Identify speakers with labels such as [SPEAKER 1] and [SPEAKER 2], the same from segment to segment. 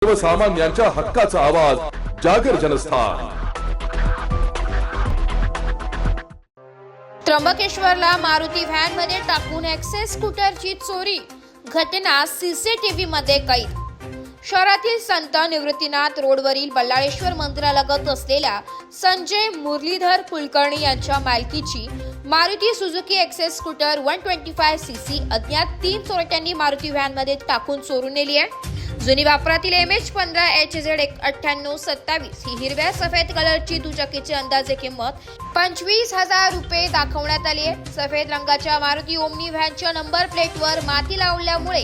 [SPEAKER 1] सर्वसामान्यांच्या हक्काचा आवाज जागर जनस्थान।
[SPEAKER 2] त्र्यंबकेश्वरला मारुती व्हॅन मध्ये टाकून एक्सेस स्कूटरची चोरी, घटना सीसीटीव्ही मध्ये कैद। शहरातील संत निवृत्तीनाथ रोडवरील बल्लाळेश्वर मंदिरालगत असलेल्या संजय मुरलीधर कुलकर्णी यांच्या मालकीची Maruti Suzuki access scooter 125cc अज्ञात 3 चोरट्यांनी मारुती व्हॅन मध्ये टाकून चोरून नेली आहे। जुनी वापरातील MH15 HZ 9827 ही हिरव्या सफेद कलरची दुचाकीची अंदाजे किंमत 25,000 रुपये दाखवण्यात आली आहे। सफेद रंगाच्या मारुती ओमनी व्हॅनच्या नंबर प्लेटवर माती लावल्यामुळे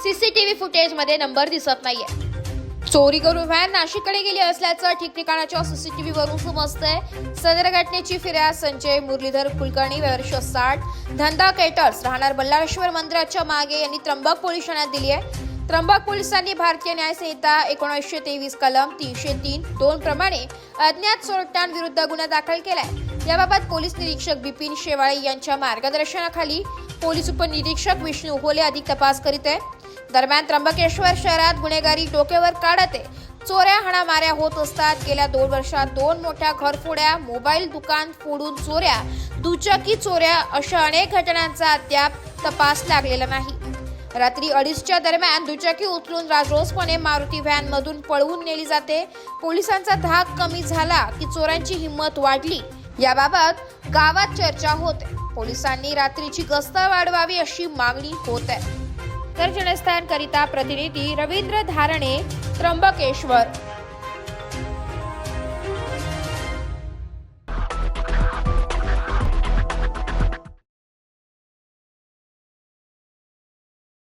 [SPEAKER 2] सीसीटीव्ही फुटेजमध्ये नंबर दिसत नाहीये। चोरी करून व्हॅन नाशिककडे गेली असल्याचं ठिकठिकाणाच्या सीसीटीव्ही वरून समजतंय। सदर घटनेची फिर्याद संजय मुरलीधर कुलकर्णी वर्ष 60 धंदा केटर्स राहणार बल्लाळेश्वर मंदिराच्या मागे यांनी त्र्यंबक पोलीस ठाण्यात दिली आहे। त्र्यंबक पोलिसांनी भारतीय न्याय संहिता 1923 कलम 303(2) प्रमाणे अज्ञात चोरट्यांविरुद्ध गुन्हा दाखल केलाय। याबाबत पोलीस निरीक्षक बिपिन शेवाळे यांच्या मार्गदर्शनाखाली पोलीस उपनिरीक्षक विष्णू उहोले अधिक तपास करीत आहे। दरम्यान त्र्यंबकेश्वर शहरात गुन्हेगारी डोक्यावर काढत आहे। चोऱ्या हाणामाऱ्या होत असतात। गेल्या 2 वर्षात 2 मोठ्या घरफोड्या, मोबाईल दुकान फोडून चोऱ्या, दुचाकी चोऱ्या अशा अनेक घटनांचा अद्याप तपास लागलेला नाही। रात्री 2:30च्या दरम्यान दुचाकी उचलून राजरोसपणे मारुती व्हॅन मधून पळवून नेली जाते। पोलिसांचा धाक कमी झाला की चोरांची हिंमत वाढली, याबाबत गावात चर्चा होते। पोलिसांनी रात्रीची गस्त वाढवावी अशी मागणी होत आहे। तर जनस्थान करिता प्रतिनिधी रवींद्र धारणे, त्र्यंबकेश्वर।